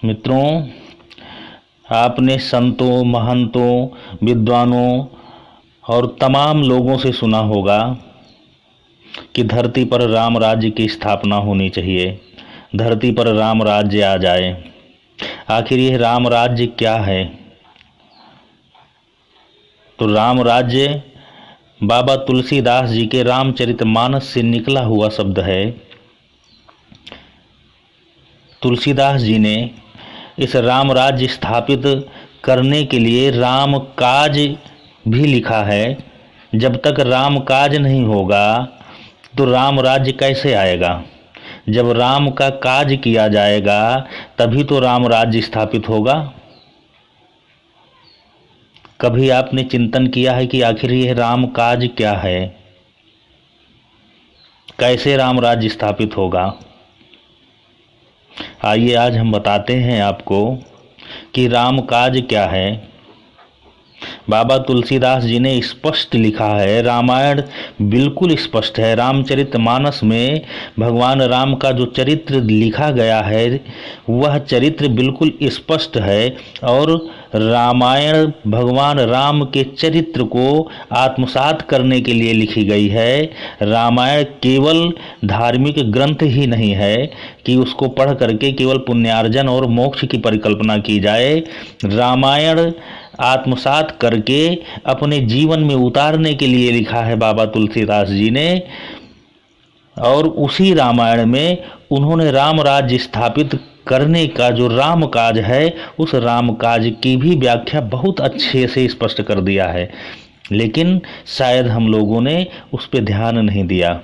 मित्रों, आपने संतों, महंतों, विद्वानों और तमाम लोगों से सुना होगा कि धरती पर राम राज्य की स्थापना होनी चाहिए, धरती पर राम राज्य आ जाए। आखिर यह राम राज्य क्या है? तो राम राज्य बाबा तुलसीदास जी के रामचरितमानस से निकला हुआ शब्द है। तुलसीदास जी ने इस राम राज्य स्थापित करने के लिए राम काज भी लिखा है। जब तक राम काज नहीं होगा तो राम राज्य कैसे आएगा? जब राम का काज किया जाएगा तभी तो राम राज्य स्थापित होगा। कभी आपने चिंतन किया है कि आखिर यह राम काज क्या है? कैसे राम राज्य स्थापित होगा? आइए आज हम बताते हैं आपको कि राम काज क्या है। बाबा तुलसीदास जी ने स्पष्ट लिखा है, रामायण बिल्कुल स्पष्ट है। रामचरितमानस में भगवान राम का जो चरित्र लिखा गया है वह चरित्र बिल्कुल स्पष्ट है और रामायण भगवान राम के चरित्र को आत्मसात करने के लिए लिखी गई है। रामायण केवल धार्मिक ग्रंथ ही नहीं है कि उसको पढ़ करके केवल पुण्यार्जन और मोक्ष की परिकल्पना की जाए। रामायण आत्मसात करके अपने जीवन में उतारने के लिए लिखा है बाबा तुलसीदास जी ने, और उसी रामायण में उन्होंने राम राज्य स्थापित करने का जो राम काज है उस राम काज की भी व्याख्या बहुत अच्छे से स्पष्ट कर दिया है। लेकिन शायद हम लोगों ने उस पर ध्यान नहीं दिया।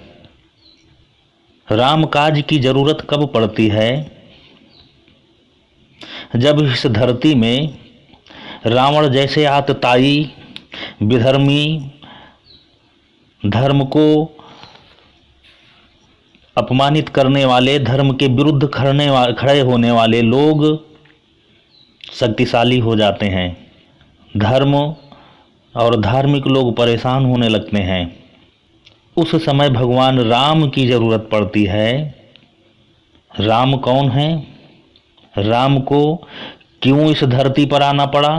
राम काज की जरूरत कब पड़ती है? जब इस धरती में रावण जैसे आतताई, विधर्मी, धर्म को अपमानित करने वाले, धर्म के विरुद्ध खड़े होने वाले लोग शक्तिशाली हो जाते हैं। धर्म और धार्मिक लोग परेशान होने लगते हैं। उस समय भगवान राम की जरूरत पड़ती है। राम कौन है? राम को क्यों इस धरती पर आना पड़ा?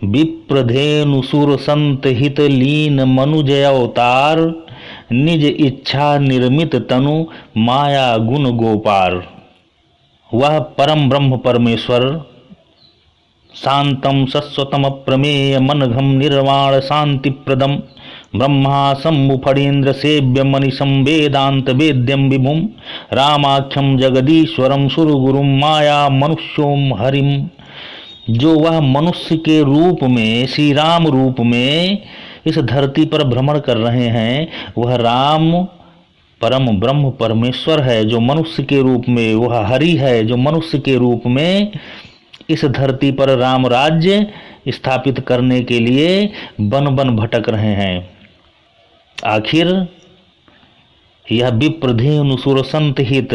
विप्रधेनु सुर संत हित लीन मनुजय अवतार, निज इच्छा निर्मित तनु माया गुण गोपार। वह परम ब्रह्म परमेश्वर, शांतम शश्वतम प्रमेय मनघम निर्वाण शांति प्रदम, ब्रह्मा शंभु फणीन्द्र सेव्य मनीषम वेदांत वेद्यम विभुम, रामाख्यम जगदीश्वरम सुरगुरुम माया मनुष्योम हरिम। जो वह मनुष्य के रूप में, श्री राम रूप में इस धरती पर भ्रमण कर रहे हैं, वह राम परम ब्रह्म परमेश्वर है। जो मनुष्य के रूप में, वह हरि है जो मनुष्य के रूप में इस धरती पर राम राज्य स्थापित करने के लिए बन बन भटक रहे हैं। आखिर यह विप्रधेनु सुर संत हित,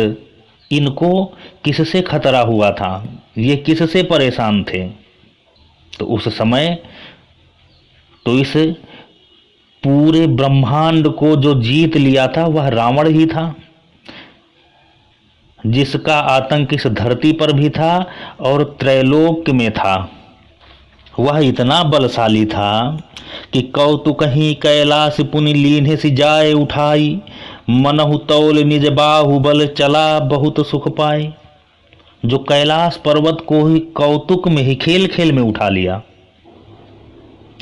इनको किससे खतरा हुआ था? ये किससे परेशान थे? तो उस समय तो इस पूरे ब्रह्मांड को जो जीत लिया था वह रावण ही था, जिसका आतंक इस धरती पर भी था और त्रैलोक्य में था। वह इतना बलशाली था कि कौतुक ही कैलाश पुनि लीन्हे सी जाए उठाई, मनहु तौल निज बाहुबल चला बहुत सुख पाए। जो कैलाश पर्वत को ही कौतुक में ही, खेल खेल में उठा लिया।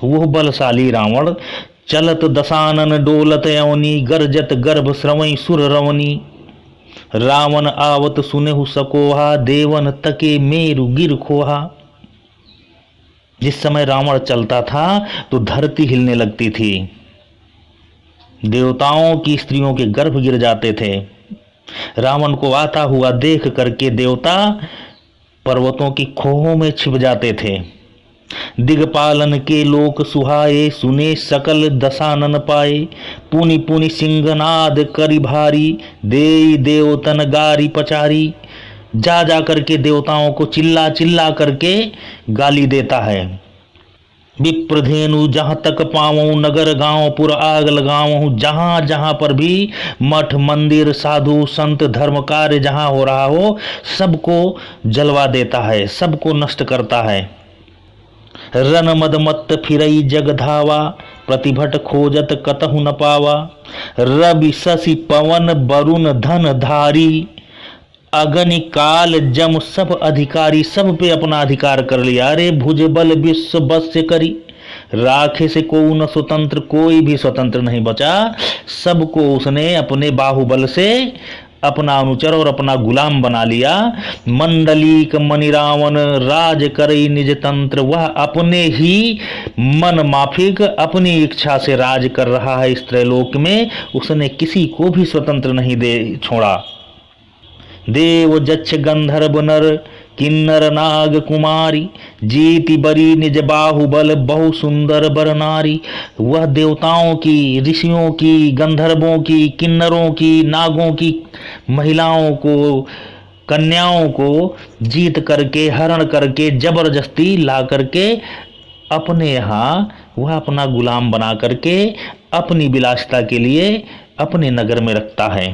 वो बलशाली रावण चलत दशानन डोलत यवनी, गरजत गर्भ श्रवई सुर रवनी। रावण आवत सुनेहु सकोहा, देवन तके मेरु गिर खोहा। जिस समय रावण चलता था तो धरती हिलने लगती थी, देवताओं की स्त्रियों के गर्भ गिर जाते थे। रावण को आता हुआ देख करके देवता पर्वतों की खोहों में छिप जाते थे। दिगपालन के लोक सुहाए, सुने सकल दशानन पाए। पुनि पुनि सिंहनाद करी भारी, देई देवतन गारी पचारी। जा करके देवताओं को चिल्ला चिल्ला करके गाली देता है। विप्रधेनु जहाँ तक पाऊं, नगर गांव पुर आग लगाऊं। जहां जहां पर भी मठ मंदिर साधु संत धर्म कार्य जहां हो रहा हो, सबको जलवा देता है, सबको नष्ट करता है। रन मद मत्त फिरई जग धावा, प्रतिभट खोजत कतहु न पावा। रवि शशि पवन वरुण धन धारी, अग्नि काल जम सब अधिकारी, सब पे अपना अधिकार कर लिया। अरे भुज बल विश्व बस से करी, राखे से को न स्वतंत्र, कोई भी स्वतंत्र नहीं बचा। सबको उसने अपने बाहुबल से अपना अनुचर और अपना गुलाम बना लिया। मंडलीक मणि रावण, राज करई निज तंत्र। वह अपने ही मन माफिक अपनी इच्छा से राज कर रहा है इस त्रैलोक में। उसने किसी को भी स्वतंत्र नहीं दे छोड़ा। देव जच्छ गंधर्व नर, किन्नर नाग कुमारी, जीति बरी निज बाहुबल, बहु सुंदर बर नारी। वह देवताओं की, ऋषियों की, गंधर्वों की, किन्नरों की, नागों की महिलाओं को, कन्याओं को जीत करके, हरण करके, जबरदस्ती ला करके अपने यहाँ वह अपना गुलाम बना करके अपनी विलासिता के लिए अपने नगर में रखता है।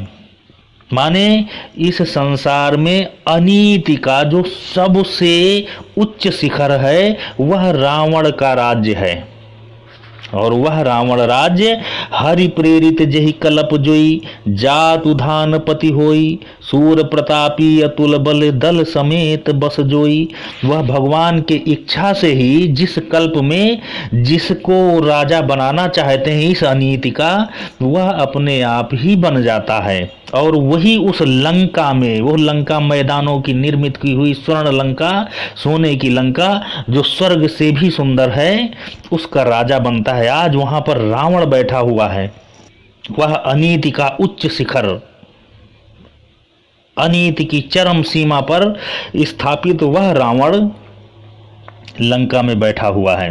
माने इस संसार में अनीति का जो सबसे उच्च शिखर है वह रावण का राज्य है। और वह रावण राज्य हरि प्रेरित जहि कलप जोई, जात उधान पति होई, सूर प्रतापी अतुल बल दल समेत बस जोई। वह भगवान के इच्छा से ही जिस कल्प में जिसको राजा बनाना चाहते हैं इस अनीति का, वह अपने आप ही बन जाता है। और वही उस लंका में, वो लंका मैदानों की निर्मित की हुई स्वर्ण लंका, सोने की लंका जो स्वर्ग से भी सुंदर है, उसका राजा बनता है। आज वहां पर रावण बैठा हुआ है। वह अनीति का उच्च शिखर, अनीति की चरम सीमा पर स्थापित वह रावण लंका में बैठा हुआ है।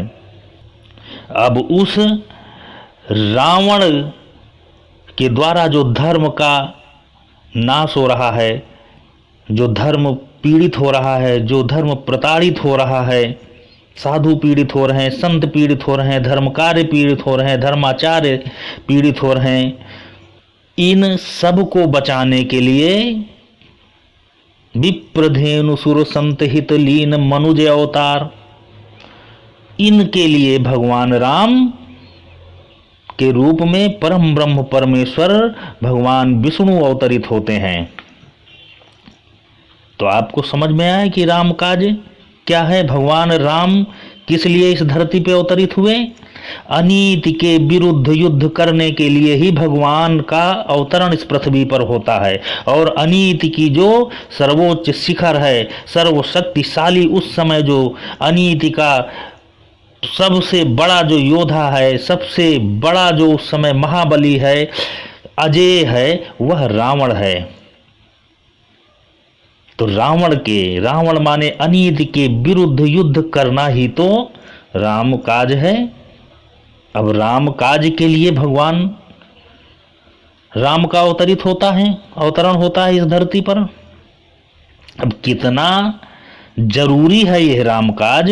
अब उस रावण के द्वारा जो धर्म का नाश हो रहा है, जो धर्म पीड़ित हो रहा है, जो धर्म प्रताड़ित हो रहा है, साधु पीड़ित हो रहे हैं, संत पीड़ित हो रहे हैं, धर्म कार्य पीड़ित हो रहे हैं, धर्माचार्य पीड़ित हो रहे हैं, इन सब को बचाने के लिए विप्रधेनु सुर संत हित लीन मनुज अवतार, इनके लिए भगवान राम के रूप में परम ब्रह्म परमेश्वर भगवान विष्णु अवतरित होते हैं। तो आपको समझ में आया कि राम काज क्या है, भगवान राम किस लिए इस धरती पे अवतरित हुए। अनीति के विरुद्ध युद्ध करने के लिए ही भगवान का अवतरण इस पृथ्वी पर होता है। और अनीति की जो सर्वोच्च शिखर है, सर्वशक्तिशाली उस समय जो अनीति का सबसे बड़ा जो योद्धा है, सबसे बड़ा जो उस समय महाबली है, अजय है, वह रावण है। तो रावण माने अनीति के विरुद्ध युद्ध करना ही तो राम काज है। अब राम काज के लिए भगवान राम का अवतरित होता है, अवतरण होता है इस धरती पर। अब कितना जरूरी है यह राम काज।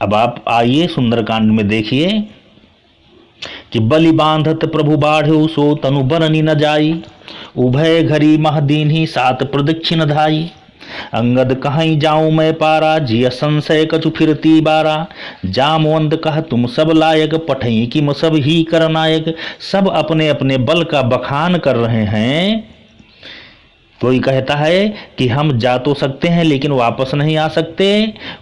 अब आप आइए सुंदरकांड में देखिए कि बलि बांधत प्रभु बाढ़ो सो तनु बरनी न जाई, उभय घरी महदीन ही सात प्रदक्षिण धाई। अंगद कहीं जाऊं मैं पारा, जिय संशय कछु फिरती बारा। जामवंत कह तुम सब लायक, पठई कि सब ही कर नायक। सब अपने अपने बल का बखान कर रहे हैं। कोई कहता है कि हम जा तो सकते हैं लेकिन वापस नहीं आ सकते।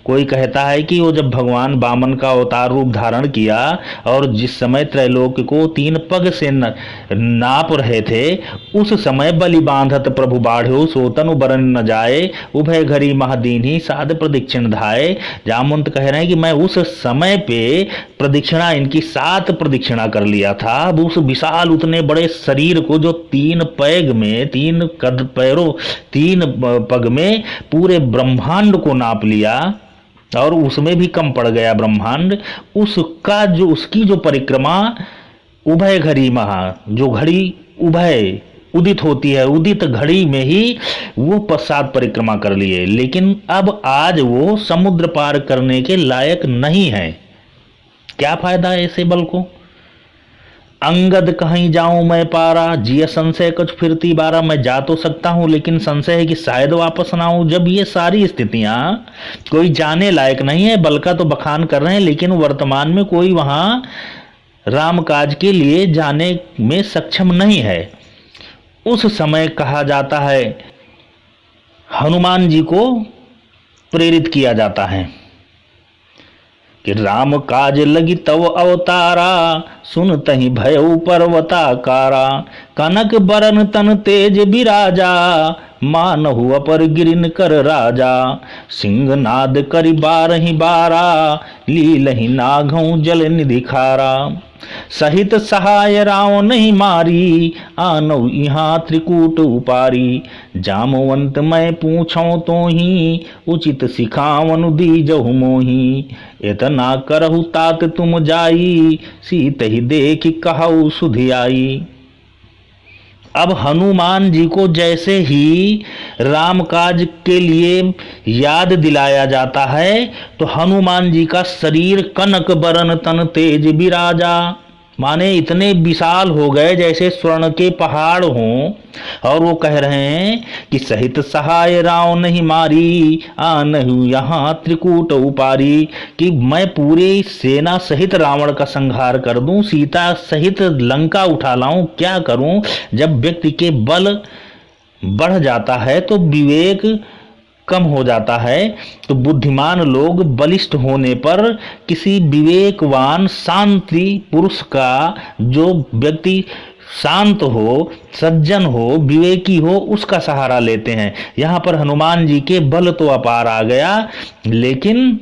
कोई कहता है कि वो जब भगवान वामन का अवतार रूप धारण किया और जिस समय त्रैलोक को 3 पग से नाप रहे थे, उस समय बलि बांधत प्रभु बाढ़ो सो तनु बरन न जाए, उभय घरी महादीन ही साध प्रदक्षिण धाये। जामवंत कह रहे हैं कि मैं उस समय पे प्रदक्षिणा, इनकी 7 प्रदक्षिणा कर लिया था। अब उस विशाल उतने बड़े शरीर को जो 3 पैग में, 3 कद पैरों 3 पग में पूरे ब्रह्मांड को नाप लिया और उसमें भी कम पड़ गया ब्रह्मांड। उसका जो उसकी जो परिक्रमा उभय घड़ी महा, जो घड़ी उभय उदित होती है, उदित घड़ी में ही वो 7 परिक्रमा कर लिए। लेकिन अब आज वो समुद्र पार करने के लायक नहीं है। क्या फायदा है ऐसे बल को। अंगद कहीं जाऊं मैं पारा, जिय संशय कुछ फिरती बारा। मैं जा तो सकता हूं लेकिन संशय है कि शायद वापस ना आऊं। जब ये सारी स्थितियां कोई जाने लायक नहीं है, बल का तो बखान कर रहे हैं लेकिन वर्तमान में कोई वहां राम काज के लिए जाने में सक्षम नहीं है, उस समय कहा जाता है हनुमान जी को प्रेरित किया जाता है कि राम काज लगी तव अवतारा, सुन तहि भयउ पर्वताकारा। कनक बरन तन तेज बिराजा, मानहु अपर गिरिन कर राजा। सिंह नाद करि बारहि बारा, लीलहि नागहु जल निधि खारा। सहित सहाय राव नहीं मारी, आनौ यहाँ त्रिकूट उपारी। जामवंत मैं पूछौ तो ही, उचित सिखावन दीजहु मोही। इतना करहु तात तुम जाई, सीत ही देख कहु सुधियाई। अब हनुमान जी को जैसे ही राम काज के लिए याद दिलाया जाता है तो हनुमान जी का शरीर कनक बरन तन तेज बिराजा, माने इतने विशाल हो गए जैसे स्वर्ण के पहाड़ हों। और वो कह रहे हैं कि सहित सहाय राव नहीं मारी, आनहु यहाँ त्रिकूट उपारी। कि मैं पूरी सेना सहित रावण का संहार कर दूं, सीता सहित लंका उठा लाऊं, क्या करूं। जब व्यक्ति के बल बढ़ जाता है तो विवेक कम हो जाता है। तो बुद्धिमान लोग बलिष्ठ होने पर किसी विवेकवान शांति पुरुष का, जो व्यक्ति शांत हो, सज्जन हो, विवेकी हो, उसका सहारा लेते हैं। यहाँ पर हनुमान जी के बल तो अपार आ गया, लेकिन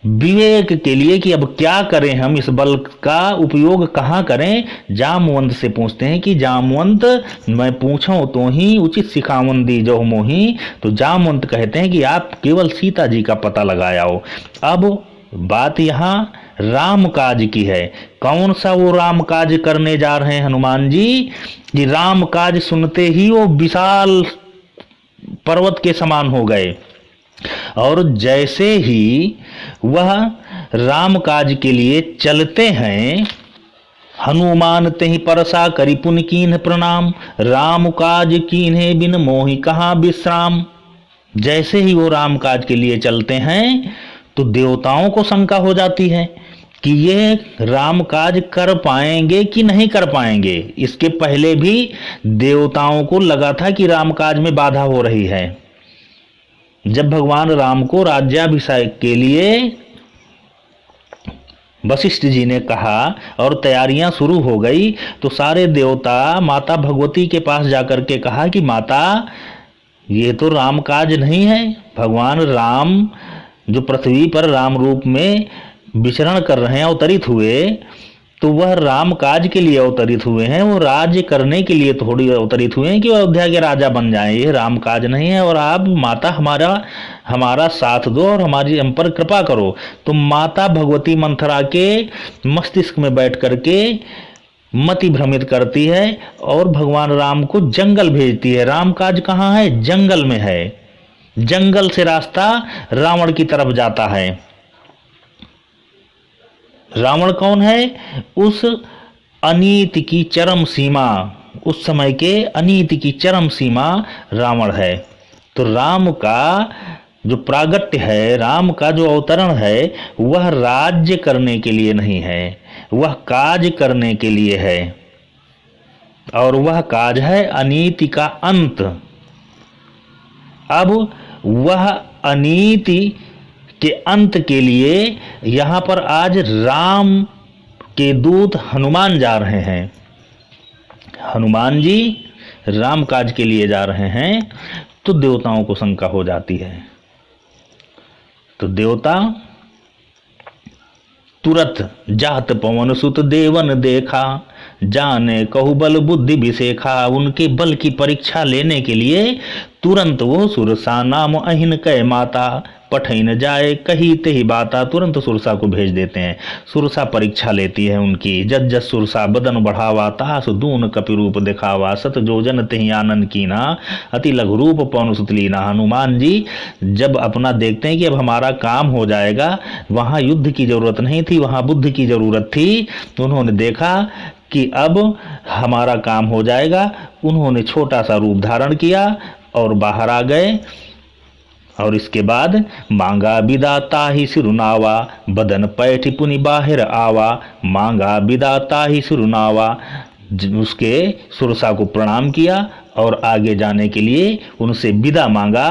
विवेक के लिए कि अब क्या करें, हम इस बल का उपयोग कहाँ करें। जामवंत से पूछते हैं कि जामवंत मैं पूछूं तो ही, उचित सिखावन दीजहु मोही। तो जामवंत कहते हैं कि आप केवल सीता जी का पता लगाओ। अब बात यहाँ राम काज की है। कौन सा वो राम काज करने जा रहे हैं हनुमान जी कि राम काज सुनते ही वो विशाल पर्वत के समान हो गए। और जैसे ही वह राम काज के लिए चलते हैं, हनुमान तेहि परसा करि पुनि कीन्ह प्रणाम। राम काज कीन्हे बिन मोहि कहाँ विश्राम। जैसे ही वो राम काज के लिए चलते हैं तो देवताओं को शंका हो जाती है कि ये राम काज कर पाएंगे कि नहीं कर पाएंगे। इसके पहले भी देवताओं को लगा था कि राम काज में बाधा हो रही है। जब भगवान राम को राज्याभिषेक के लिए वशिष्ठ जी ने कहा और तैयारियां शुरू हो गई तो सारे देवता माता भगवती के पास जाकर के कहा कि माता, ये तो राम काज नहीं है। भगवान राम जो पृथ्वी पर राम रूप में विचरण कर रहे हैं, अवतरित हुए, तो वह राम काज के लिए अवतरित हुए हैं। वो राज्य करने के लिए थोड़ी अवतरित हुए हैं कि वह अयोध्या के राजा बन जाएं। ये राम काज नहीं है। और आप माता हमारा साथ दो और हमारी हम पर कृपा करो। तो माता भगवती मंथरा के मस्तिष्क में बैठ करके मति भ्रमित करती है और भगवान राम को जंगल भेजती है। राम काज कहाँ है? जंगल में है। जंगल से रास्ता रावण की तरफ जाता है। रावण कौन है? उस अनीति की चरम सीमा, उस समय के अनीति की चरम सीमा रावण है। तो राम का जो प्रागट्य है, राम का जो अवतरण है, वह राज्य करने के लिए नहीं है, वह काज करने के लिए है। और वह काज है अनीति का अंत। अब वह अनीति के अंत के लिए यहाँ पर आज राम के दूत हनुमान जा रहे हैं। हनुमान जी राम काज के लिए जा रहे हैं तो देवताओं को शंका हो जाती है। तो देवता तुरत जात पवन सुत देवन देखा, जाने कहु बल बुद्धि विशेखा। उनके बल की परीक्षा लेने के लिए तुरंत वो सुरसा नाम अहिन कै माता, पठई न जाए कही तेहि बाता। तुरंत सुरसा को भेज देते हैं। सुरसा परीक्षा लेती है उनकी। जज जस सुरसा बदन बढ़ावा, तास दून कपि रूप दिखावा। सत जोजन तेहि आनंद कीना, अति लघु रूप पवन सुत लीना। हनुमान जी जब अपना देखते हैं कि अब हमारा काम हो जाएगा, वहाँ युद्ध की जरूरत नहीं थी, वहाँ बुद्ध की जरूरत थी, तो उन्होंने देखा कि अब हमारा काम हो जाएगा। उन्होंने छोटा सा रूप धारण किया और बाहर आ गए। और इसके बाद मांगा विदाता ही सिरुनावा, बदन पैठ पुनि बाहिर आवा। मांगा विदाता ही सिरुनावा, उसके सुरसा को प्रणाम किया और आगे जाने के लिए उनसे विदा मांगा।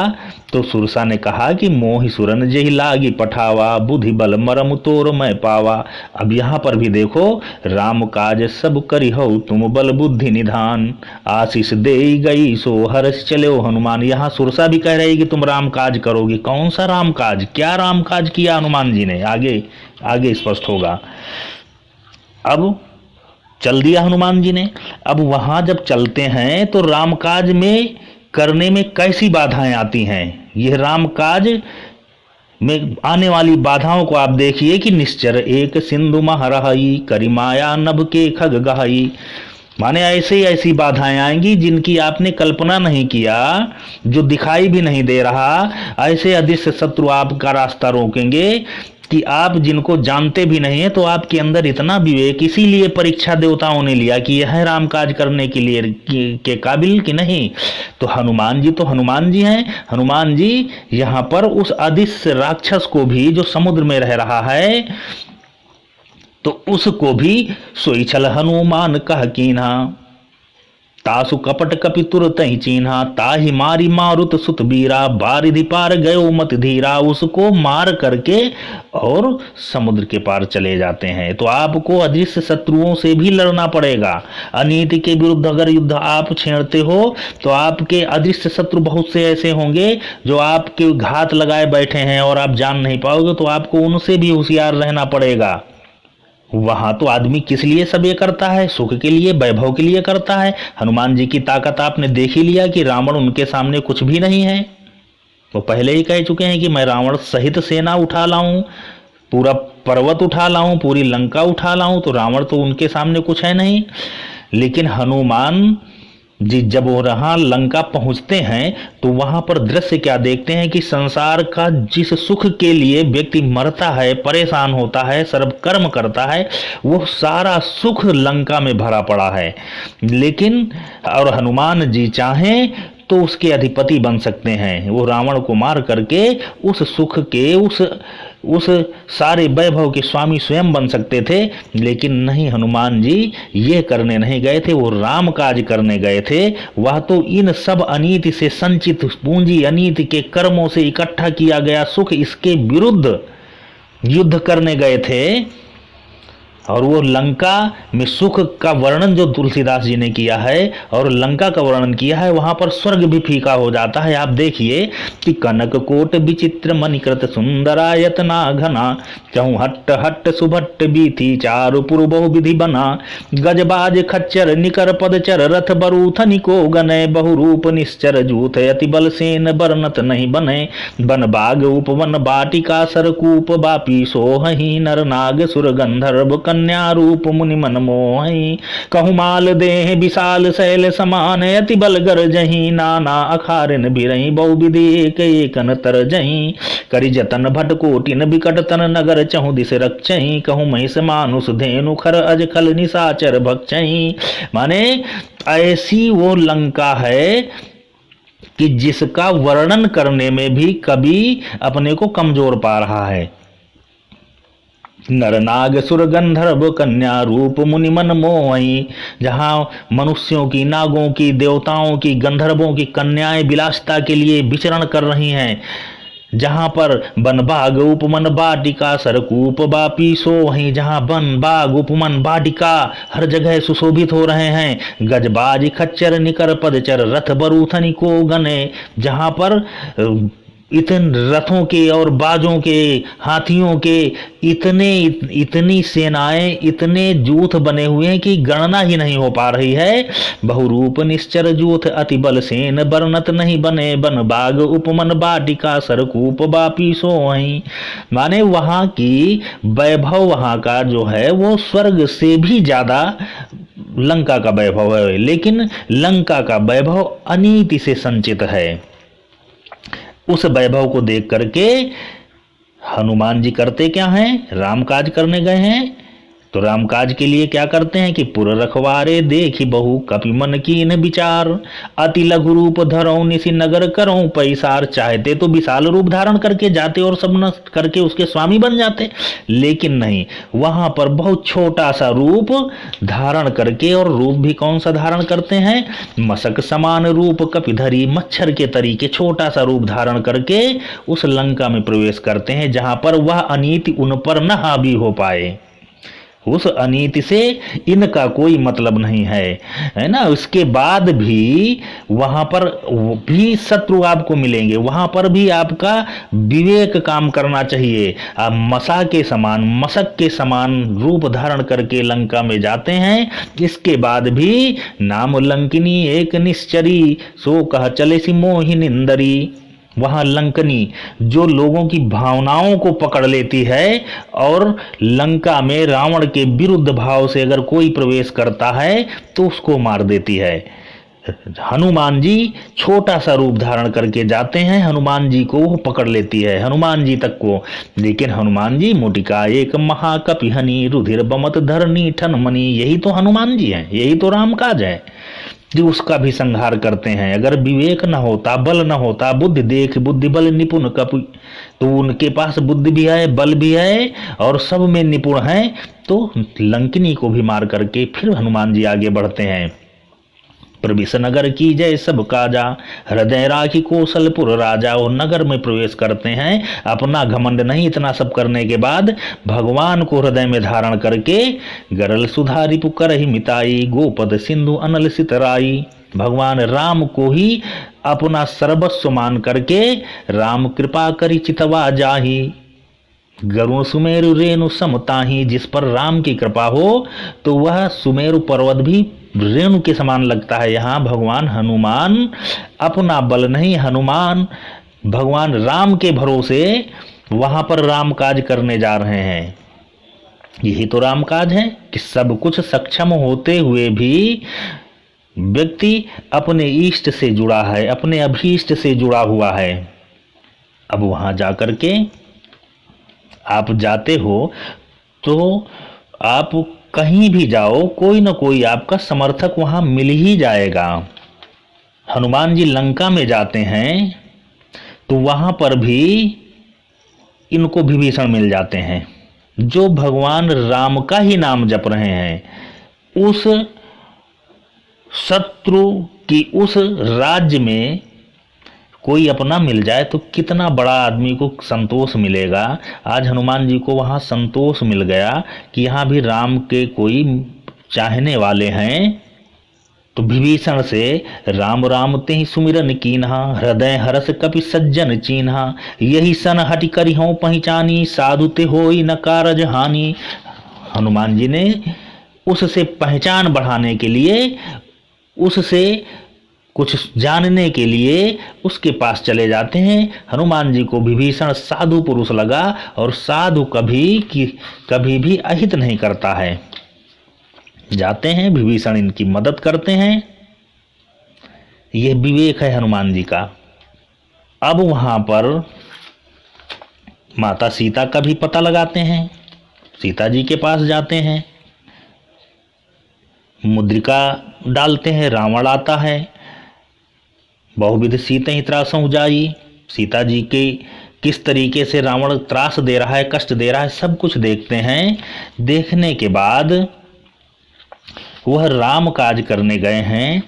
तो सुरसा ने कहा कि मोहि सुरन जेहि लागी पठावा, बुद्धि बल मरम तोर मैं पावा। अब यहाँ पर भी देखो, राम काज सब करी हो तुम बल बुद्धि निधान, आशीष दे गई सो हर्ष चले हनुमान। यहाँ सुरसा भी कह रही कि तुम राम काज करोगे। कौन सा राम काज, क्या राम काज किया हनुमान जी ने, आगे आगे स्पष्ट होगा। अब चल दिया हनुमान जी ने। अब वहां जब चलते हैं तो रामकाज में करने में कैसी बाधाएं आती हैं। यह रामकाज में आने वाली बाधाओं को आप देखिए कि निश्चर एक सिंधु महरहई, करिमाया नभ के खग गहई। माने ऐसे ऐसी बाधाएं आएंगी जिनकी आपने कल्पना नहीं किया, जो दिखाई भी नहीं दे रहा। ऐसे अदृश्य शत्रु आपका रास्ता रोकेंगे कि आप जिनको जानते भी नहीं है, तो आपके अंदर इतना विवेक, इसीलिए परीक्षा देवताओं ने लिया कि यह राम काज करने के लिए के काबिल कि नहीं। तो हनुमान जी हैं। हनुमान जी यहाँ पर उस अदृश्य राक्षस को भी, जो समुद्र में रह रहा है, तो उसको भी सोई छल हनुमान कह कीन्हा, तासु कपट कपि तुरत ही चीन्हा। ताहि मारी मारुत सुत बीरा, बारिधि पार गयो मत धीरा। उसको मार करके और समुद्र के पार चले जाते हैं। तो आपको अदृश्य शत्रुओं से भी लड़ना पड़ेगा। अनीति के विरुद्ध अगर युद्ध आप छेड़ते हो तो आपके अदृश्य शत्रु बहुत से ऐसे होंगे जो आपके घात लगाए बैठे हैं और आप जान नहीं पाओगे, तो आपको उनसे भी होशियार रहना पड़ेगा। वहां तो आदमी किस लिए सब ये करता है, सुख के लिए, वैभव के लिए करता है। हनुमान जी की ताकत आपने देख ही लिया कि रावण उनके सामने कुछ भी नहीं है। वो पहले ही कह चुके हैं कि मैं रावण सहित सेना उठा लाऊं, पूरा पर्वत उठा लाऊं, पूरी लंका उठा लाऊं, तो रावण तो उनके सामने कुछ है नहीं। लेकिन हनुमान जी जब वो रहा लंका पहुंचते हैं तो वहां पर दृश्य क्या देखते हैं कि संसार का जिस सुख के लिए व्यक्ति मरता है, परेशान होता है, सर्व कर्म करता है, वो सारा सुख लंका में भरा पड़ा है। लेकिन और हनुमान जी चाहें तो उसके अधिपति बन सकते हैं। वो रावण को मार करके उस सुख के, उस सारे वैभव के स्वामी स्वयं बन सकते थे। लेकिन नहीं, हनुमान जी ये करने नहीं गए थे, वो राम काज करने गए थे। वह तो इन सब अनीति से संचित पूंजी, अनीति के कर्मों से इकट्ठा किया गया सुख, इसके विरुद्ध युद्ध करने गए थे। और वो लंका में सुख का वर्णन जो तुलसीदास जी ने किया है और लंका का वर्णन किया है, वहां पर स्वर्ग भी फीका हो जाता है। आप देखिए कि कनक कोट विचित्र मणिकृत सुंदरायतना घना, चहु हट्ट हट्ट सुभट्ट बीथी चारु पुर बहु विधि बना। गजबाज खच्चर निकर पदचर रथ बरूथनि को गने, बहु रूप निश्चर जूथ अति बल सेन बरनत नहीं बने। बन बाग उपवन बाटिका सरकूप बापी सोहहि, नर नाग सुर गंधर्व कन्या रूप मुनि मन मोहि। कहु माल देह विशाल शैल समान, अति बल गर जही नाना अखारिन बिरही, बहु विधि एक एकन तर जही। करि जतन भट कोटिन बिकट तन नगर, चहु दिस रक्षही। कहु महिष मानुष धेनु खर अज खल निशाचर भक्षही। माने ऐसी वो लंका है कि जिसका वर्णन करने में भी कवि अपने को कमजोर पा रहा है। नर नाग सुर गंधर्व कन्या रूप मुनि मन मोहि, जहाँ मनुष्यों की, नागों की, देवताओं की, गंधर्वों की कन्याएं विलासिता के लिए विचरण कर रही हैं। जहाँ पर वन बाग उपमन बाटिका सरकूप बापी सो, वहीं जहाँ वन बाग उपमन बाटिका हर जगह सुशोभित हो रहे हैं। गजबाज खच्चर निकर पदचर रथ बरूथनि को गने, जहाँ पर इतने रथों के और बाजों के, हाथियों के इतनी सेनाएं, इतने जूथ बने हुए हैं कि गणना ही नहीं हो पा रही है। बहुरूप निश्चर जूथ अति बल सेन, बरनत नहीं बने बन बाग, उपमन बाटिका सरकूप बापी सोहई। माने वहां की वैभव, वहां का जो है वो स्वर्ग से भी ज्यादा लंका का वैभव है, लेकिन लंका का वैभव अनीति से संचित है। उस वैभव को देख करके हनुमान जी करते क्या हैं? राम काज करने गए हैं। तो राम काज के लिए क्या करते हैं कि पुर रखवारे देखी बहु कपि मन कीन विचार, अति लघु रूप धरऊं निसी नगर करऊं पैसार। चाहते तो विशाल रूप धारण करके जाते और सब नष्ट करके उसके स्वामी बन जाते, लेकिन नहीं, वहां पर बहुत छोटा सा रूप धारण करके, और रूप भी कौन सा धारण करते हैं? मशक समान रूप कपिधरी, मच्छर के तरीके छोटा सा रूप धारण करके उस लंका में प्रवेश करते हैं, जहां पर वह अनीति उन पर न हावी हो पाए। उस अनीति से इनका कोई मतलब नहीं है ना। उसके बाद भी वहां पर भी शत्रु आपको मिलेंगे, वहां पर भी आपका विवेक काम करना चाहिए। आप मशक के समान रूप धारण करके लंका में जाते हैं। इसके बाद भी नाम लंकिनी एक निश्चरी, सो कह चले सी मोहि निंदरी। वहां लंकनी जो लोगों की भावनाओं को पकड़ लेती है, और लंका में रावण के विरुद्ध भाव से अगर कोई प्रवेश करता है तो उसको मार देती है। हनुमान जी छोटा सा रूप धारण करके जाते हैं, हनुमान जी को वो पकड़ लेती है, हनुमान जी तक को। लेकिन हनुमान जी मुटिका एक महाकपिहनी, रुधिर बमत धरनी ठनमनी। यही तो हनुमान जी हैं, यही तो राम काज है जो उसका भी संहार करते हैं। अगर विवेक न होता, बल न होता, बुद्धि देख बुद्धि बल निपुण कपि, तो उनके पास बुद्धि भी है, बल भी है और सब में निपुण है, तो लंकिनी को भी मार करके फिर हनुमान जी आगे बढ़ते हैं। प्रवेश नगर की जय सब काजा, हृदय राखी कौशलपुर राजा। वो नगर में प्रवेश करते हैं, अपना घमंड नहीं, इतना सब करने के बाद भगवान को हृदय में धारण करके गरल सुधारी पुकर ही मिताई, गोपद सिंधु अनल सितराई। भगवान राम को ही अपना सर्वस्व मान करके राम कृपा करी चितवा जाही, गरुण सुमेरु रेणु समताही। जिस पर राम की कृपा हो तो वह सुमेरु पर्वत भी रेणु के समान लगता है। यहाँ भगवान हनुमान अपना बल नहीं, हनुमान भगवान राम के भरोसे वहां पर राम काज करने जा रहे हैं। यही तो राम काज है कि सब कुछ सक्षम होते हुए भी व्यक्ति अपने इष्ट से जुड़ा है, अपने अभीष्ट से जुड़ा हुआ है। अब वहां जाकर के आप जाते हो तो आप कहीं भी जाओ, कोई ना कोई आपका समर्थक वहां मिल ही जाएगा। हनुमान जी लंका में जाते हैं तो वहां पर भी इनको विभीषण मिल जाते हैं, जो भगवान राम का ही नाम जप रहे हैं। उस शत्रु की उस राज्य में कोई अपना मिल जाए तो कितना बड़ा आदमी को संतोष मिलेगा। आज हनुमान जी को वहाँ संतोष मिल गया कि यहाँ भी राम के कोई चाहने वाले हैं। तो विभीषण से राम राम ते सुमिरन कीन्हा, हृदय हरस कपि सज्जन चीन्हा, यही सन हटि करि हों पहचानी, साधु ते होई न कारज हानि। हनुमान जी ने उससे पहचान बढ़ाने के लिए, उससे कुछ जानने के लिए उसके पास चले जाते हैं। हनुमान जी को विभीषण साधु पुरुष लगा, और साधु कभी भी अहित नहीं करता है। जाते हैं, विभीषण इनकी मदद करते हैं। यह विवेक है हनुमान जी का। अब वहां पर माता सीता का भी पता लगाते हैं, सीता जी के पास जाते हैं, मुद्रिका डालते हैं, रावण आता है। बहुविध सीते त्रासों जाई, सीता जी के किस तरीके से रावण त्रास दे रहा है, कष्ट दे रहा है, सब कुछ देखते हैं। देखने के बाद वह राम काज करने गए हैं।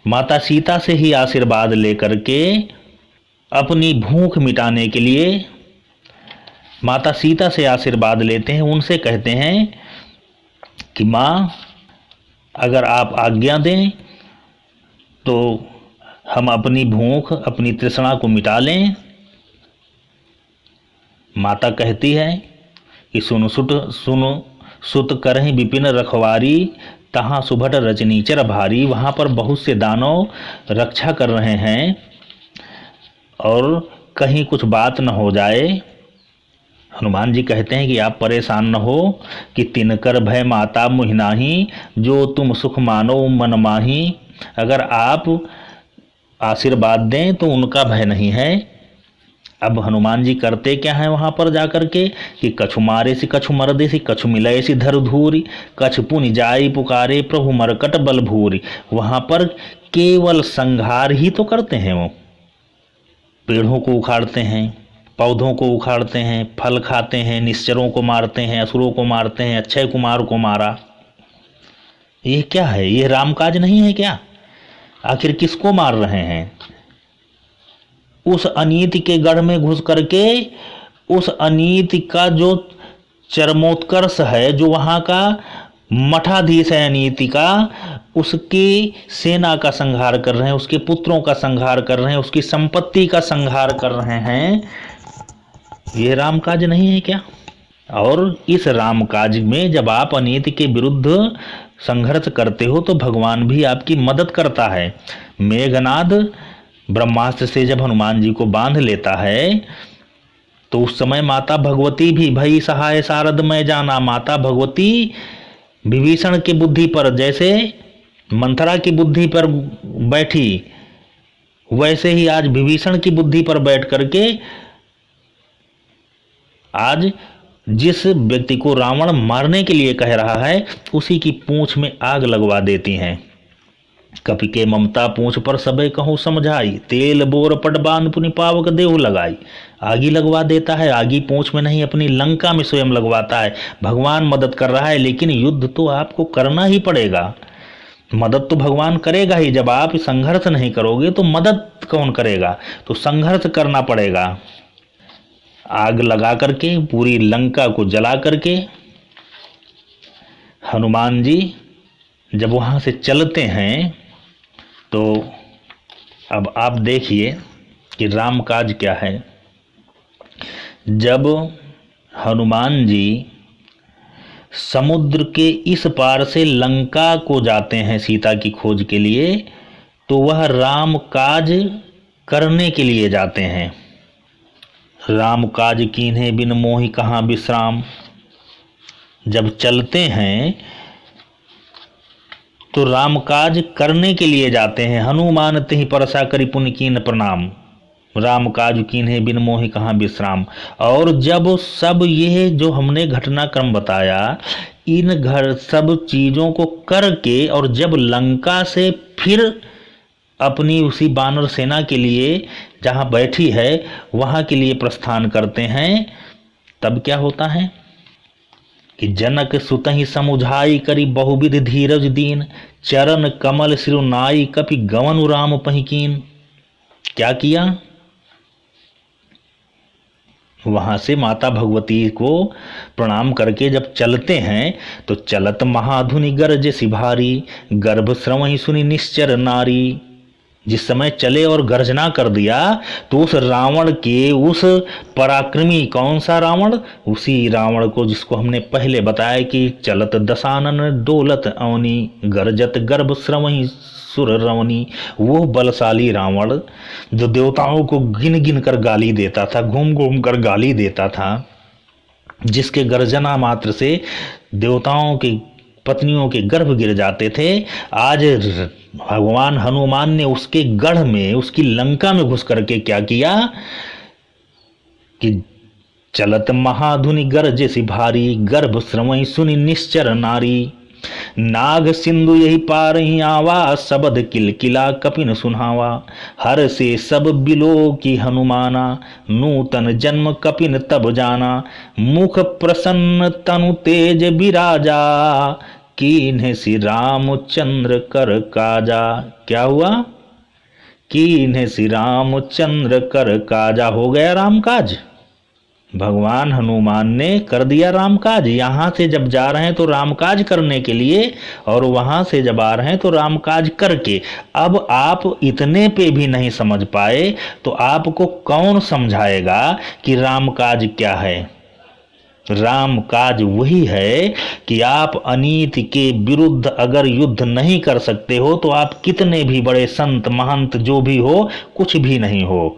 माता सीता से ही आशीर्वाद लेकर के अपनी भूख मिटाने के लिए माता सीता से आशीर्वाद लेते हैं। उनसे कहते हैं कि माँ, अगर आप आज्ञा दें तो हम अपनी भूख, अपनी तृष्णा को मिटा लें। माता कहती है कि सुनु सुत करहि विपिन रखवारी, तहाँ सुभट रचनीचर भारी। वहाँ पर बहुत से दानव रक्षा कर रहे हैं और कहीं कुछ बात न हो जाए। हनुमान जी कहते हैं कि आप परेशान न हो कि तिनकर भय माता मुहि नाहि, जो तुम सुख मानो मन माही। अगर आप आशीर्वाद दें तो उनका भय नहीं है। अब हनुमान जी करते क्या है वहां पर जाकर के कि कछु मारे से कछु मरदे से कछु मिलय से धर धूरी, कछु पुनि जाई पुकारे प्रभु मरकट बल भूरी। वहां पर केवल संहार ही तो करते हैं। वो पेड़ों को उखाड़ते हैं, पौधों को उखाड़ते हैं, फल खाते हैं, निश्चरों को मारते हैं, असुरों को मारते हैं, अक्षय कुमार को मारा। ये क्या है? ये रामकाज नहीं है क्या? आखिर किसको मार रहे हैं? उस अनीति के गढ़ में घुस करके उस अनीति का जो चरमोत्कर्ष है, जो वहां का मठाधीश है अनीति का, उसकी सेना का संहार कर रहे हैं, उसके पुत्रों का संहार कर रहे हैं, उसकी संपत्ति का संहार कर रहे हैं। ये रामकाज नहीं है क्या? और इस रामकाज में जब आप अनीति के विरुद्ध संघर्ष करते हो तो भगवान भी आपकी मदद करता है। मेघनाद ब्रह्मास्त्र से जब हनुमान जी को बांध लेता है तो उस समय माता भगवती भी भई सहाय सारद में जाना। माता भगवती विभीषण की बुद्धि पर जैसे मंथरा की बुद्धि पर बैठी, वैसे ही आज विभीषण की बुद्धि पर बैठ करके आज जिस व्यक्ति को रावण मारने के लिए कह रहा है उसी की पूंछ में आग लगवा देती हैं। कपि के ममता पूंछ पर सबे कहूँ समझाई, तेल बोर पटबान पुनि पावक देहु लगाई। आगी लगवा देता है, आगी पूंछ में नहीं अपनी लंका में स्वयं लगवाता है। भगवान मदद कर रहा है, लेकिन युद्ध तो आपको करना ही पड़ेगा। मदद तो भगवान करेगा ही। जब आप संघर्ष नहीं करोगे तो मदद कौन करेगा? तो संघर्ष करना पड़ेगा। आग लगा करके पूरी लंका को जला करके हनुमान जी जब वहां से चलते हैं तो अब आप देखिए कि राम काज क्या है। जब हनुमान जी समुद्र के इस पार से लंका को जाते हैं सीता की खोज के लिए, तो वह राम काज करने के लिए जाते हैं। राम काज कीन्हे बिन मोहि कहाँ विश्राम। जब चलते हैं तो राम काज करने के लिए जाते हैं। हनुमान तिहि परसा करि पुनि कीन प्रणाम, राम काज कीन्हे बिन मोहि कहाँ विश्राम। और जब सब ये जो हमने घटनाक्रम बताया, इन घर सब चीज़ों को करके और जब लंका से फिर अपनी उसी बानर सेना के लिए जहाँ बैठी है वहाँ के लिए प्रस्थान करते हैं, तब क्या होता है कि जनक सुतहि समुझाई करी बहुविध धीरज दीन, चरण कमल सिरुनाई कपि गवनु राम पहिकीन। क्या किया? वहां से माता भगवती को प्रणाम करके जब चलते हैं तो चलत महाधुनि गरज सिभारी, गर्भ श्रवहि सुनि निश्चर नारी। जिस समय चले और गर्जना कर दिया तो उस रावण के, उस पराक्रमी, कौन सा रावण? उसी रावण को जिसको हमने पहले बताया कि चलत दशानन डोलत अवनी, गर्जत गर्भ श्रवहि सुर रवनी। वो बलशाली रावण जो देवताओं को गिन गिन कर गाली देता था, घूम घूम कर गाली देता था, जिसके गर्जना मात्र से देवताओं की पत्नियों के गर्भ गिर जाते थे, आज भगवान हनुमान ने उसके गढ़ में, उसकी लंका में घुस करके क्या किया कि चलत महाधुनि गरज सि भारी, गर्भ श्रवहि सुनि निश्चर नारी। नाग सिंधु यही पार ही आवा, सबद किलकिला कपिन सुनहावा। हर से सब बिलो की हनुमाना, नूतन जन्म कपिन तब जाना। मुख प्रसन्न तनु तेज बिराजा, कीन्हे श्री रामचंद्र कर काजा। क्या हुआ? कीन्हे श्री रामचंद्र कर काजा। हो गया राम काज। भगवान हनुमान ने कर दिया रामकाज। यहाँ से जब जा रहे हैं तो रामकाज करने के लिए, और वहां से जब आ रहे हैं तो रामकाज करके। अब आप इतने पे भी नहीं समझ पाए तो आपको कौन समझाएगा कि रामकाज क्या है। राम काज वही है कि आप अनीति के विरुद्ध अगर युद्ध नहीं कर सकते हो तो आप कितने भी बड़े संत महंत जो भी हो कुछ भी नहीं हो।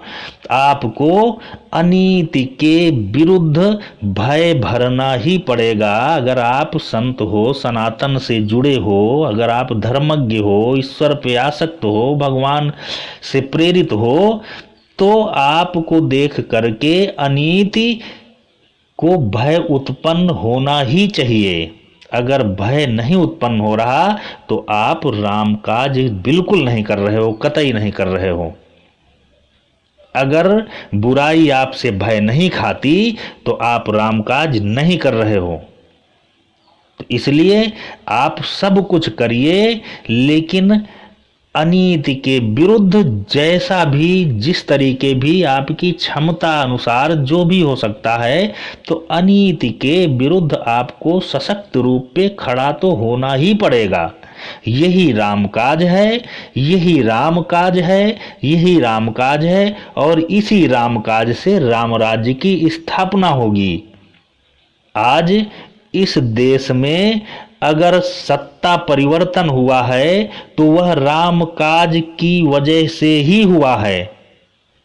आपको अनीति के विरुद्ध भय भरना ही पड़ेगा। अगर आप संत हो, सनातन से जुड़े हो, अगर आप धर्मज्ञ हो, ईश्वर पे आसक्त हो, भगवान से प्रेरित हो, तो आपको देख करके अनीति को भय उत्पन्न होना ही चाहिए। अगर भय नहीं उत्पन्न हो रहा तो आप रामकाज बिल्कुल नहीं कर रहे हो, कतई नहीं कर रहे हो। अगर बुराई आपसे भय नहीं खाती तो आप रामकाज नहीं कर रहे हो। तो इसलिए आप सब कुछ करिए, लेकिन अनीति के विरुद्ध जैसा भी, जिस तरीके भी आपकी क्षमता अनुसार जो भी हो सकता है, तो अनीति के विरुद्ध आपको सशक्त रूप पे खड़ा तो होना ही पड़ेगा। यही रामकाज है, यही रामकाज है, यही रामकाज है, और इसी रामकाज से रामराज्य की स्थापना होगी। आज इस देश में अगर सत्ता परिवर्तन हुआ है तो वह राम काज की वजह से ही हुआ है।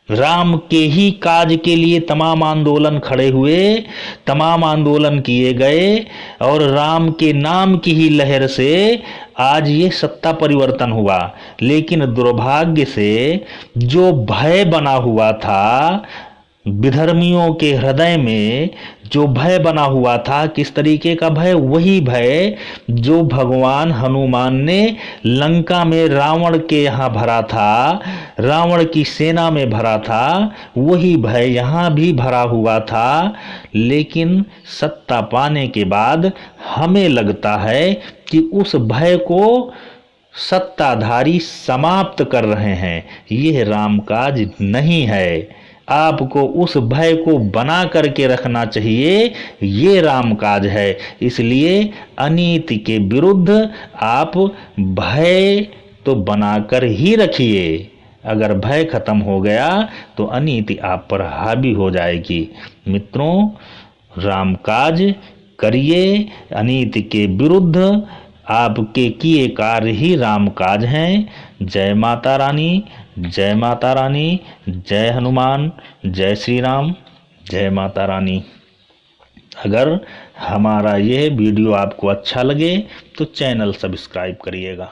राम के ही काज के लिए तमाम आंदोलन खड़े हुए, तमाम आंदोलन किए गए, और राम के नाम की ही लहर से आज ये सत्ता परिवर्तन हुआ। लेकिन दुर्भाग्य से जो भय बना हुआ था विधर्मियों के हृदय में, जो भय बना हुआ था, किस तरीके का भय? वही भय जो भगवान हनुमान ने लंका में रावण के यहाँ भरा था, रावण की सेना में भरा था, वही भय यहाँ भी भरा हुआ था। लेकिन सत्ता पाने के बाद हमें लगता है कि उस भय को सत्ताधारी समाप्त कर रहे हैं। यह रामकाज नहीं है। आपको उस भय को बना करके रखना चाहिए, ये रामकाज है। इसलिए अनीति के विरुद्ध आप भय तो बनाकर ही रखिए। अगर भय खत्म हो गया तो अनीति आप पर हावी हो जाएगी। मित्रों, रामकाज करिए, अनीति के विरुद्ध आपके किए कार्य ही रामकाज हैं। जय माता रानी, जय माता रानी, जय हनुमान, जय श्री राम, जय माता रानी। अगर हमारा यह वीडियो आपको अच्छा लगे तो चैनल सब्सक्राइब करिएगा।